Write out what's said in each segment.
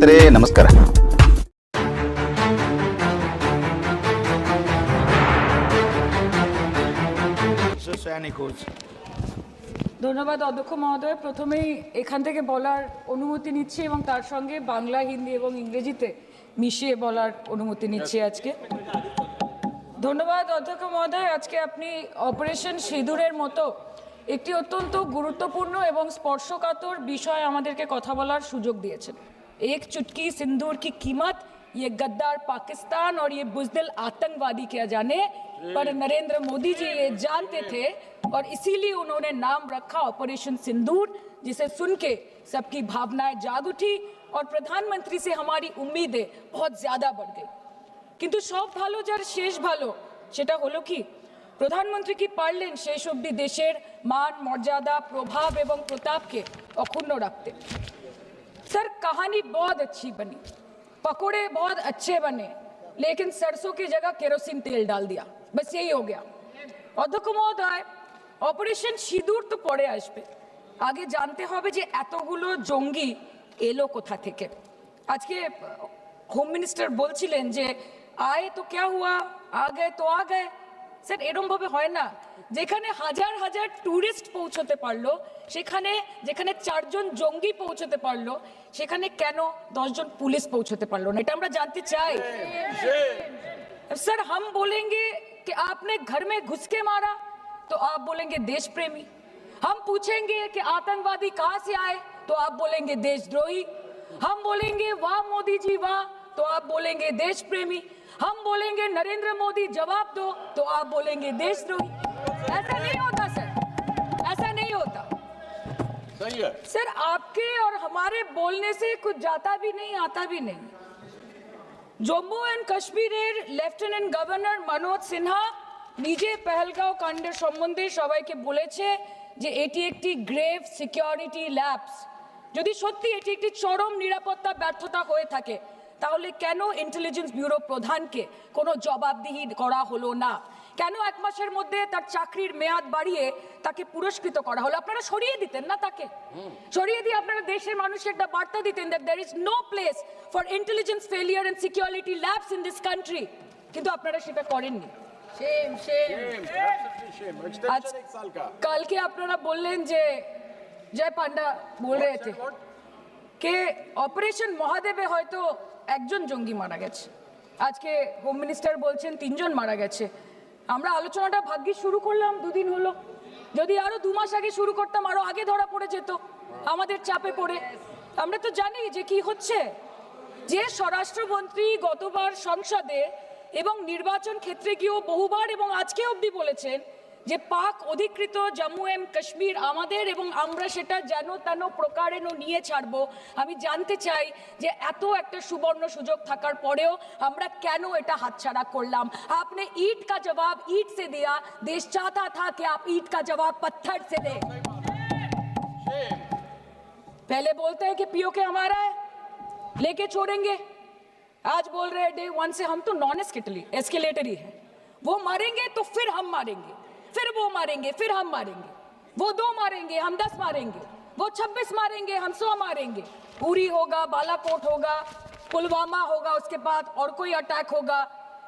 ಸ್ನೇಹಿತರೆ ನಮಸ್ಕಾರ. ধন্যবাদ অধ্যক্ষ মহোদয়। প্রথমেই এখান থেকে বলার অনুমতি নিচ্ছি এবং তার সঙ্গে বাংলা, হিন্দি এবং ইংরেজিতে মিশিয়ে বলার অনুমতি নিচ্ছি আজকে। ধন্যবাদ অধ্যক্ষ মহোদয়। আজকে আপনি অপারেশন সিঁদুরের মতো একটি অত্যন্ত গুরুত্বপূর্ণ এবং স্পর্শকাতর বিষয় আমাদেরকে কথা বলার সুযোগ দিয়েছেন। এক চুটকি সিন্দूर की कीमत ये गद्दार पाकिस्तान और ये बुज़दिल आतंकवादी क्या जाने, पर नरेंद्र मोदी जी ये जानते थे और इसीलिए उन्होंने नाम रखा ऑपरेशन सिंदूर, जिसे सुन के सबकी भावनाएं जाग उठी और प्रधानमंत्री से हमारी उम्मीदें बहुत ज़्यादा बढ़ गई। किंतु सब भालो जार शेष भालो सेटा हलो कि प्रधानमंत्री की पारलेन शेष अब्दि देशेर मान मर्यादा प्रभाव एवं प्रताप के अक्षुण्ण रखते। सर, कहानी बहुत अच्छी बनी, पकोड़े बहुत अच्छे बने, लेकिन सरसों की जगह केरोसिन तेल डाल दिया, बस यही हो गया। अध्यक्ष महोदय, অপারেশন সিঁদুর তো পরে আসবে, আগে জানতে হবে যে এতগুলো জঙ্গি এলো কোথা থেকে। আজকে হোম মিনিস্টার বলছিলেন যে আয়ে তো ক্যা হুয়া, আ গয়ে তো আ গয়ে। স্যার, এরমভাবে হয় না। যেখানে হাজার হাজার ট্যুরিস্ট পৌঁছতে পারলো, সেখানে যেখানে 4 জন জঙ্গি পৌঁছতে পারলো, সেখানে কেন 10 জন পুলিশ পৌঁছতে পারলো না? এটা আমরা জানতে চাই। सर, हम बोलेंगे कि आपने घर में घुस के मारा तो आप बोलेंगे देश प्रेमी। हम पूछेंगे कि आतंकवादी कहां से आए तो आप बोलेंगे देशद्रोही। हम बोलेंगे वाह मोदी जी वाह तो आप बोलेंगे देश प्रेमी। हम बोलेंगे नरेंद्र मोदी जवाब दो तो आप बोलेंगे देशद्रोही। ऐसा नहीं होता सर, ऐसा नहीं होता। सही है सर, आपके और हमारे बोलने से कुछ जाता भी नहीं आता भी नहीं। জম্মু অ্যান্ড কাশ্মীরের লেফটেন্যান্ট গভর্নর মনোজ সিনহা নিজে পেহেলগাঁও কাণ্ডের সম্বন্ধে সবাইকে বলেছে যে এটি একটি গ্রেভ সিকিউরিটি ল্যাপস। যদি সত্যি এটি একটি চরম নিরাপত্তা ব্যর্থতা হয়ে থাকে, তাহলে কেন ইন্টেলিজেন্স ব্যুরো প্রধানকে কোনো জবাবদিহি করা হলো না? কেন 1 মাসের মধ্যে তার চাকরির মেয়াদ বাড়িয়ে তাকে পুরস্কৃত করা হলো? আপনারা সরিয়ে দিতেন না তাকে? সরিয়ে দিয়ে আপনারা দেশের মানুষকে একটা বার্তা দিতেন that there is no place for intelligence failure and security labs in this country, কিন্তু আপনারা সেটা করেননি। shame extension 1 साल का। কালকে আপনারা বললেন যে জয় পান্ডা বল रहे थे कि অপারেশন মহাদেবে হয়তো একজন জঙ্গি মারা গেছে, আজকে হোম মিনিস্টার বলছেন 3 জন মারা গেছে। আমরা আলোচনাটা ভাগ্যিস শুরু করলাম 2 দিন হলো, যদি আরো 2 মাস আগে শুরু করতাম আরো আগে ধরা পড়ে যেত আমাদের চাপে পড়ে। আমরা তো জানি যে কি হচ্ছে, যে স্বরাষ্ট্রমন্ত্রী গতবার সংসদে এবং নির্বাচন ক্ষেত্রে গিয়েও বহুবার এবং আজকে অবধি বলেছেন যে পাক অধিকৃত জম্মু এন্ড কাশ্মীর আমাদের এবং আমরা সেটা যেন তেন প্রকারেণ নিয়ে ছাড়বো। আমি জানতে চাই যে এত একটা সুবর্ণ সুযোগ থাকার পরেও আমরা কেন এটা হাতছাড়া করলাম? আপনি ईंट का जवाब ईंट से दिया, देश चाहता था कि आप ईंट का जवाब पत्थर से दें। पहले बोलते हैं कि पीओके हमारा है, लेके छोड़ेंगे। आज बोल रहे हैं डे 1 से हम तो नॉन एस्केलेटर ही है। वो मारेंगे तो फिर हम मारेंगे, फिर वो मारेंगे, फिर हम मारेंगे। वो 2 मारेंगे, हम 10 मारेंगे। वो 26 मारेंगे, हम 100 मारेंगे। उरी होगा, बालाकोट होगा, पुलवामा होगा, उसके बाद और कोई अटैक होगा,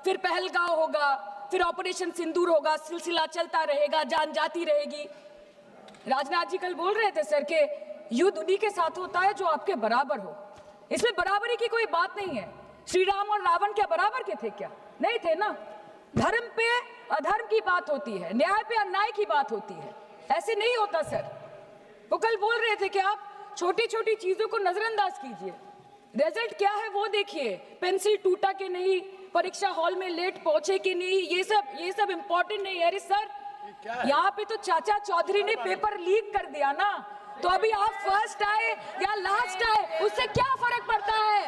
फिर पहलगांव होगा, फिर ऑपरेशन सिंदूर होगा। सिलसिला चलता रहेगा, जान जाती रहेगी। राजनाथ जी कल बोल रहे थे सर कि युद्ध उन्हीं के साथ होता है जो आपके बराबर हो। इसमें बराबरी की कोई बात नहीं है। श्री राम और रावण क्या बराबर के थे क्या? नहीं थे ना। धर्म पे अधर्म की बात होती है, न्याय पे अन्याय की बात होती है, ऐसे नहीं होता सर। वो कल बोल रहे थे कि आप छोटी छोटी चीजों को नजरअंदाज कीजिए, रिजल्ट क्या है वो देखिए। पेंसिल टूटा कि नहीं, परीक्षा हॉल में लेट पहुंचे कि नहीं, ये सब इम्पोर्टेंट नहीं है। अरे सर, यहाँ पे तो चाचा चौधरी ने पेपर लीक कर दिया ना, तो अभी आप फर्स्ट आए या लास्ट आए उससे क्या फर्क पड़ता है?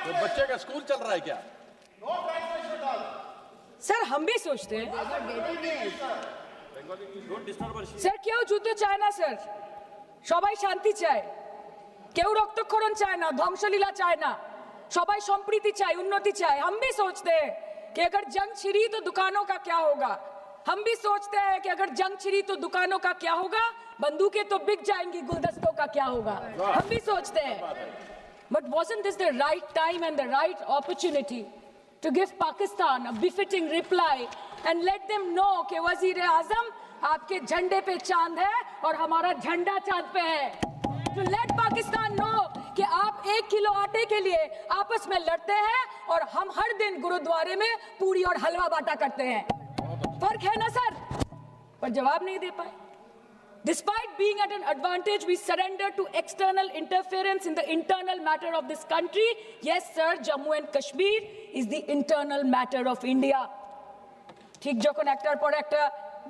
तो बच्चे का स्कूल चल रहा है क्या? सर, हम भी सोचते हैं স্যার, কেউ যুদ্ধ চায় না স্যার, সবাই শান্তি চায়। কেউ রক্তক্ষরণ চায় না, ধ্বংসলীলা চায় না, সবাই সম্প্রীতি চায়, উন্নতি চায়। हम भी सोचते हैं कि अगर जंग छिड़ी तो दुकानों का क्या होगा, हम भी सोचते हैं कि अगर जंग छिड़ी तो दुकानों का क्या होगा, बंदूकें तो बिक जाएंगी, गुलदस्तों का क्या होगा, हम भी सोचते हैं. But wasn't this the right time and the right opportunity to give Pakistan a befitting reply and let them know कि वज़ीर-ए-आज़म आपके झंडे पे चांद है और हमारा झंडा चांद पे है. To let Pakistan know कि आप 1 किलो आटे के लिए आपस में लड़ते हैं और हम हर दिन गुरुद्वारे में पूरी और हलवा बांटा करते हैं. फर्क है ना सर? पर जवाब नहीं दे पाए. Despite being at an advantage, we surrendered to external interference in the internal matter of this country. Yes, sir, Jammu and Kashmir is the internal matter of India. ঠিক যখন একটার পর একটা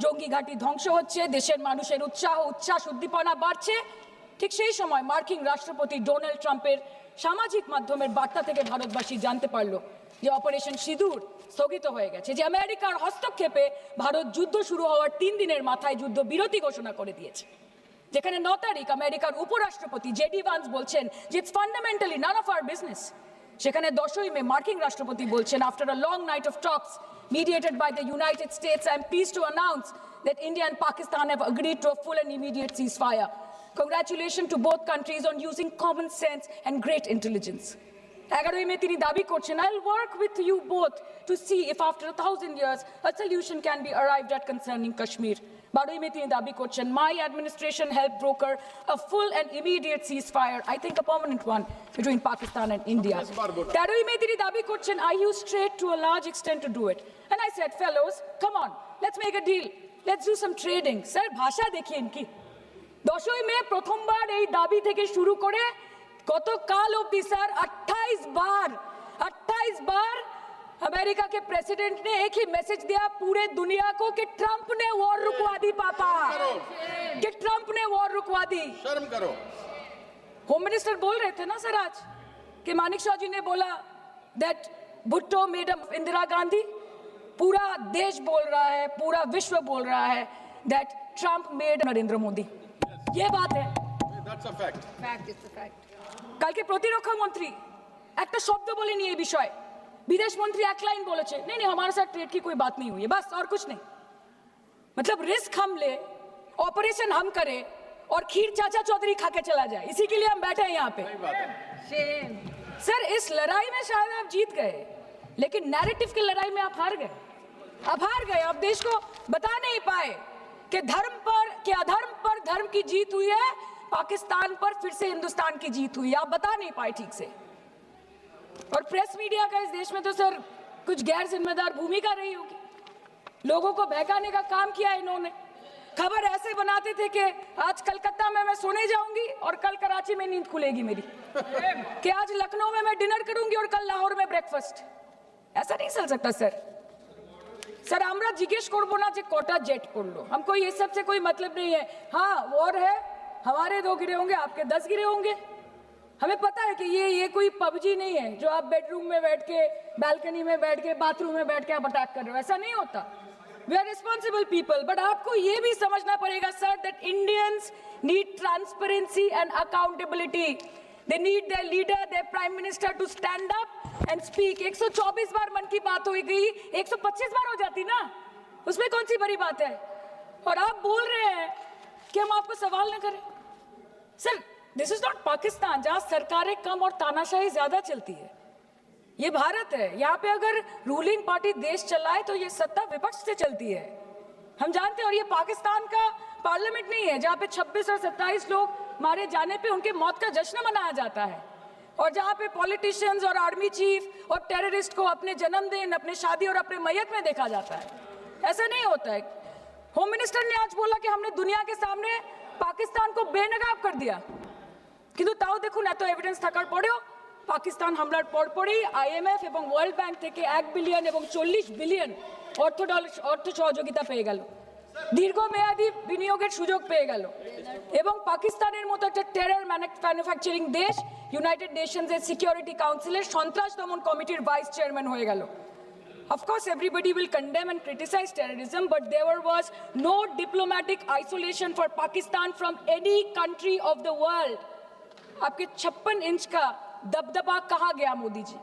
জঙ্গি ঘাঁটি ধ্বংস হচ্ছে, দেশের মানুষের উচ্ছ্বাস উদ্দীপনা বাড়ছে, ঠিক সেই সময় মার্কিন রাষ্ট্রপতি ডোনাল্ড ট্রাম্পের সামাজিক মাধ্যমের বার্তা থেকে ভারতবাসী জানতে পারল যে অপারেশন সিঁদুর স্থগিত হয়ে গেছে, যে আমেরিকার হস্তক্ষেপে ভারত যুদ্ধ শুরু হওয়ার 3 দিনের মাথায় যুদ্ধ বিরতি ঘোষণা করে দিয়েছে, যেখানে 9 তারিখ আমেরিকার উপরাষ্ট্রপতি জেডি ভান্স বলছেন যে it's fundamentally none of our business, সেখানে 10ই মে মার্কিন রাষ্ট্রপতি বলছেন after a long night of talks mediated by the United States, I am pleased to announce that India and Pakistan have agreed to a full and immediate ceasefire. Congratulations to both countries on using common sense and great intelligence. 11ই মে তিনি দাবি করছেন, I'll work with you both to see if after 1,000 years a solution can be arrived at concerning Kashmir. 12ই মে তিনি দাবি করছেন, my administration helped broker a full and immediate ceasefire, I think a permanent one, between Pakistan and India. 13ই মে তিনি দাবি করছেন, I used trade to a large extent to do it. And I said, fellows, come on, let's make a deal. Let's do some trading. Sir, ভাষা দেখিয়েন কি? 10ই মে প্রথমবার এই দাবি থেকে শুরু করে গতকাল অবধি স্যার 28 बार अमेरिका के प्रेसिडेंट ने एक ही मैसेज दिया पूरे दुनिया को कि ट्रंप ने वॉर रुकवा दी पापा, कि ट्रंप ने वॉर रुकवा दी. शर्म करो. होम मिनिस्टर बोल रहे थे ना सर आज कि मानिक शाह जी ने बोला दैट भुट्टो मेड इंदिरा गांधी. पूरा देश बोल रहा है, पूरा विश्व बोल रहा है that Trump made Narendra Modi. ये बात है. That's a fact. Fact is the fact. কালকে প্রতিরক্ষা মন্ত্রী একটা শব্দ বলেনি এই বিষয়ে, विदेश मंत्री एक लाइन बोले नहीं नहीं हमारे साथ ट्रेड की कोई बात नहीं हुई है, बस और कुछ नहीं. मतलब रिस्क हम ले, ऑपरेशन हम करें और खीर चाचा चौधरी खा के चला जाए, इसी के लिए हम बैठे हैं यहाँ पे. Shame. सर इस लड़ाई में शायद आप जीत गए, लेकिन नैरेटिव की लड़ाई में आप हार गए. आप देश को बता नहीं पाए कि धर्म पर कि अधर्म पर धर्म की जीत हुई है, पाकिस्तान पर फिर से हिंदुस्तान की जीत हुई. आप बता नहीं पाए ठीक से. और प्रेस मीडिया का इस देश में तो सर कुछ गैर जिम्मेदार भूमिका रही होगी. लोगों को बहकाने का काम किया इन्होंने. खबर ऐसे बनाते थे कि आज कलकत्ता में मैं सोने जाऊंगी और कल कराची में नींद खुलेगी मेरी, कि आज लखनऊ में मैं डिनर करूंगी और कल लाहौर में ब्रेकफास्ट. ऐसा नहीं चल सकता सर. सर আমরা জিজ্ঞেস করব না যে কটা জেট পড়লো, हमको ये सब से कोई मतलब नहीं है. हाँ वॉर है, हमारे 2 गिरे होंगे, आपके 10 गिरे होंगे. हमें पता है कि ये कोई पबजी नहीं है जो आप बेडरूम में बैठ के, बालकनी में बैठ के, बाथरूम में बैठ के आप अटैक कर रहे हो. ऐसा नहीं होता. We are responsible people. But आपको ये भी समझना पड़ेगा sir that Indians need transparency and accountability. They need their leader, their prime minister to stand up and speak. 124 बार मन की बात हो गई, 125 बार हो जाती ना, उसमें कौन सी बड़ी बात है. और आप बोल रहे हैं कि हम आपको सवाल न करें. Sir this is not Pakistan जहां सरकारें कम और तानाशाही ज्यादा चलती है. ये भारत है. यहाँ पे अगर रूलिंग पार्टी देश चलाए तो ये सत्ता विपक्ष से चलती है, हम जानते हैं. और ये पाकिस्तान का पार्लियामेंट नहीं है जहाँ पे 26 और 27 लोग मारे जाने पे उनके मौत का जश्न मनाया जाता है, और जहाँ पे पॉलिटिशियंस और आर्मी चीफ और टेररिस्ट को अपने जन्मदिन, अपने शादी और अपने मैयत में देखा जाता है. ऐसा नहीं होता है. होम मिनिस्टर ने आज बोला कि हमने दुनिया के सामने पाकिस्तान को बेनकाब कर दिया, কিন্তু তাও দেখুন এত এভিডেন্স থাকার পরেও পাকিস্তান হামলার পরপরই আইএমএফ এবং ওয়ার্ল্ড ব্যাংক থেকে 1 বিলিয়ন এবং 40 বিলিয়ন অর্থ সহযোগিতা পেয়ে গেল, দীর্ঘমেয়াদী বিনিয়োগের সুযোগ পেয়ে গেল, এবং পাকিস্তানের মতো একটা টেরর ম্যানুফ্যাকচারিং দেশ ইউনাইটেড নেশনসের সিকিউরিটি কাউন্সিলের সন্ত্রাস দমন কমিটির ভাইস চেয়ারম্যান হয়ে গেল. Of course, everybody will condemn and criticize terrorism, but there was no diplomatic isolation for Pakistan from any country of the world. आपके 56 इंच का दबदबा कहाँ गया मोदी जी?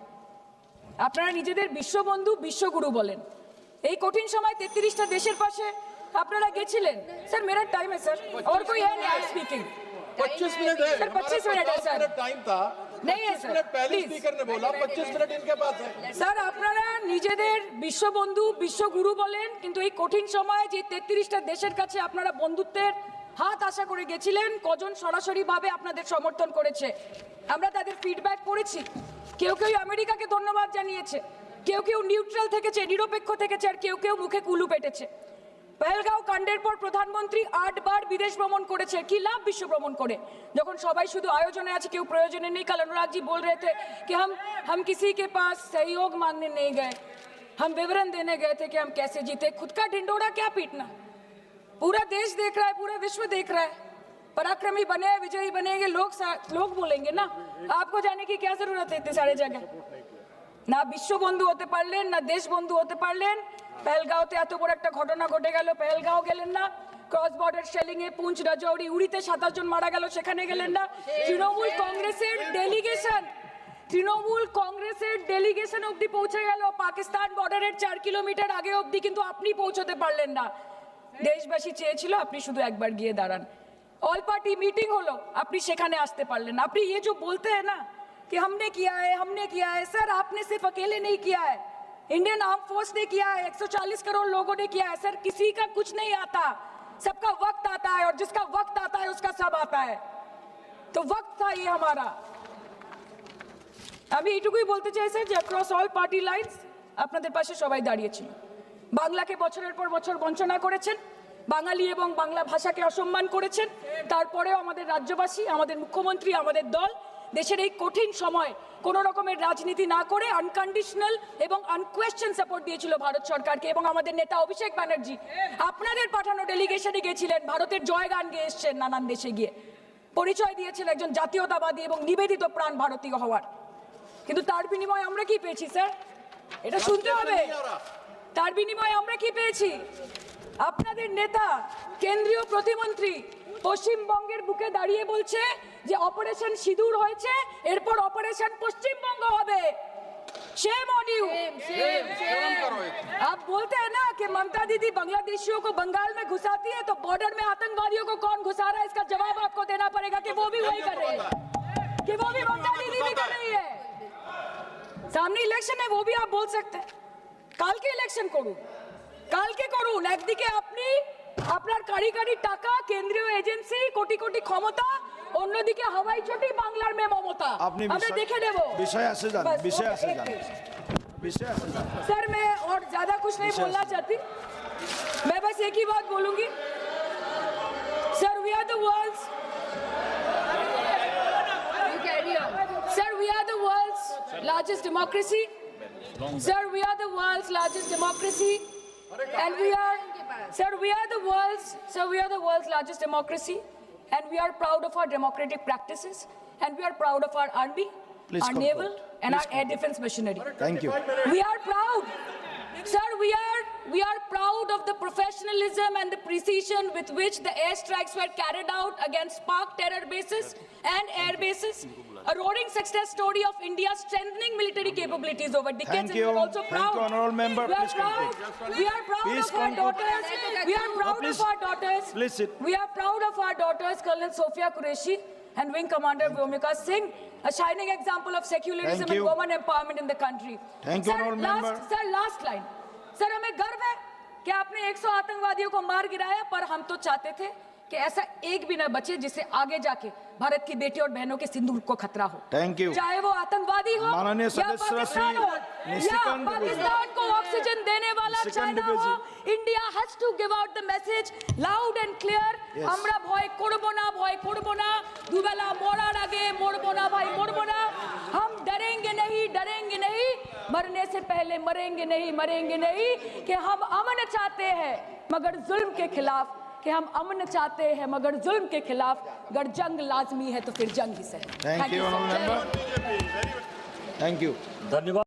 আপনারা নিজেদের বিশ্ববন্ধু বিশ্বগুরু বলেন, এই কঠিন সময় 33টা দেশের পাশে আপনারা গেছিলেন স্যার মেরা টাইম है सर और कोई है नहीं स्पीकिंग 25 मिनट है सर, 25 मिनट है, सर। टाइम था नहीं है, 25 सर, मिनट पहले please। स्पीकर ने बोला 25 मिनट इनके पास है স্যার আপনারা নিজেদের বিশ্ববন্ধু বিশ্বগুরু বলেন কিন্তু এই কঠিন সময়ে যে 33টা দেশের কাছে আপনারা বন্ধুত্বের হাত আশা করে গেছিলেন কজন সরাসরিভাবে আপনাদের সমর্থন করেছে আমরা তাদের ফিডব্যাক পড়েছি কেউ কেউ আমেরিকাকে ধন্যবাদ জানিয়েছে কেউ কেউ নিউট্রাল থেকেছে নিরপেক্ষ থেকেছে আর কেউ কেউ মুখে কুলু পেটেছে পহেলগাঁও কাণ্ডের পর প্রধানমন্ত্রী 8 বার বিদেশ ভ্রমণ করেছে কি লাভ বিশ্ব ভ্রমণ করে যখন সবাই শুধু আয়োজনে আছে কেউ প্রয়োজনে নেই কাল अनुराग जी बोल रहे थे कि हम किसी के पास सहयोग मांगने नहीं गए हम विवरण देने गए थे कि हम कैसे जीते खुद का ढिंडोरा क्या पीटना पूरा देश देख रहा है पूरा विश्व देख रहा है पराक्रमी बने विजयी बनेंगे लोग बोलेंगे ना आपको जाने की क्या जरूरत है इतने सारे जगह না বিশ্ববন্ধু হতে পারলেন না দেশবন্ধু হতে পারলেন পেহেলগাঁওতে এত বড় একটা ঘটনা ঘটে গেল পেহেলগাঁও গেলেন না ক্রস বর্ডার শেলিং এ পুঞ্চ রাজৌরি উড়িতে 27 জন মারা গেল সেখানে গেলেন না তৃণমূল কংগ্রেসের ডেলিগেশন অবধি পৌঁছে গেল পাকিস্তান বর্ডারের 4 কিলোমিটার আগে অবধি কিন্তু আপনি পৌঁছতে পারলেন না দেশবাসী চেয়েছিল আপনি শুধু একবার গিয়ে দাঁড়ান অল পার্টি মিটিং হলো আপনি সেখানে আসতে পারলেন না আপনি ये जो बोलते हैं ना कि हमने किया है सर आपने सिर्फ अकेले नहीं किया है इंडियन आर्म फोर्स ने किया है 140 करोड़ लोगों ने किया है सर किसी का कुछ नहीं आता सबका वक्त आता है और जिसका वक्त आता है उसका सब आता है तो वक्त था ये हमारा আমি এটুকুই বলতে চাই স্যার যে অ্যাক্রস অল পার্টি লাইনস আপনাদের পাশে সবাই দাঁড়িয়েছিল বাংলাকে বছরের পর বছর বঞ্চনা করেছেন বাঙালি এবং বাংলা ভাষাকে অসম্মান করেছেন তারপরেও আমাদের রাজ্যবাসী আমাদের মুখ্যমন্ত্রী আমাদের দল দেশের এই কঠিন সময় কোনো রকমের রাজনীতি না করে আনকন্ডিশনাল এবং আনকোয়েশ্চন সাপোর্ট দিয়েছিল ভারত সরকারকে এবং আমাদের নেতা অভিষেক ব্যানার্জি আপনাদের পাঠানো ডেলিগেশনে গেছিলেন ভারতের জয়গান গেয়ে এসছেন নানান দেশে গিয়ে পরিচয় দিয়েছেন একজন জাতীয়তাবাদী এবং নিবেদিত প্রাণ ভারতীয় হওয়ার কিন্তু তার বিনিময়ে আমরা কি পেয়েছি স্যার এটা শুনতে হবে তার বিনিময়ে আমরা কি পেয়েছি আপনাদের নেতা কেন্দ্রীয় প্রতিমন্ত্রী পশ্চিমবঙ্গের বুকে দাঁড়িয়ে বলছে যে অপারেশন সিঁদুর হয়েছে এরপর অপারেশন পশ্চিমবঙ্গ হবে शेम ऑन यू आप बोलते हैं ना कि ममता दीदी बांग्लादेशियों को बंगाल में घुसाती है तो बॉर्डर में आतंकवादियों को कौन घुसा रहा है इसका जवाब आपको देना पड़ेगा कि वो भी वही कर रहे हैं कि वो भी ममता दीदी भी कर रही है सामने इलेक्शन है वो भी आप बोल सकते हैं কালকে ইলেকশন করুন কালকে করুন একদিকে আপনি আপনার কারিগরি টাকা কেন্দ্রীয় এজেন্সি কোটি কোটি ক্ষমতা অন্যদিকে হাওয়াই চটি বাংলার মে মমতা আমরা দেখে নেব বিষয় আসে যান सर मैं और ज्यादा कुछ नहीं बोलना चाहती मैं बस एक ही बात बोलूंगी sir we are the world's sir we are the world's largest democracy Sir, we are the world's largest democracy, and we are the world's largest democracy, and we are proud of our democratic practices, and we are proud of our army, Please our conclude. naval, and our air defense machinery. Thank you. We are proud, sir. We are proud of the professionalism and the precision with which the airstrikes were carried out against Pak terror bases and air bases. A roaring success story of India's strengthening military capabilities over decades. Thank And we you. are also Thank proud. you, honorable member. We are Please proud. conclude. We are proud Please of our conclude. daughters. We are proud please. of our daughters. Please sit. We are proud of our daughters, Colonel Sophia Qureshi and Wing Commander Vyomika Singh, a shining example of secularism Thank and you. women empowerment in the country. Thank you, Sir, honorable member. Sir, last line. Sir, हमें गर्व है कि आपने 100 आतंकवादियों को मार गिराया, पर हम तो चाहते थे कि ऐसा एक भी न बचे जिससे आगे जाके भारत की बेटी और बहनों के सिंदूर को खतरा हो। Thank you. चाहे वो आतंकवादी हो माननीय या सदस्य पाकिस्तान श्री हो या निशिकांत पाकिस्तान को ऑक्सीजन देने वाला निशिकांत चाइना हो, Dubey India has to give out the message loud and clear. Yes. আমরা ভয় করব না দুবেলা মরার আগে মরবো না ভাই মরবো না हम डरेंगे नहीं मरने से पहले मरेंगे नहीं कि हम अमन चाहते हैं मगर जुल्म के खिलाफ कि हम अमन चाहते हैं मगर जुल्म के खिलाफ अगर जंग लाजमी है तो फिर जंग ही सही। Thank you, sir. honorable member. Thank you. धन्यवाद।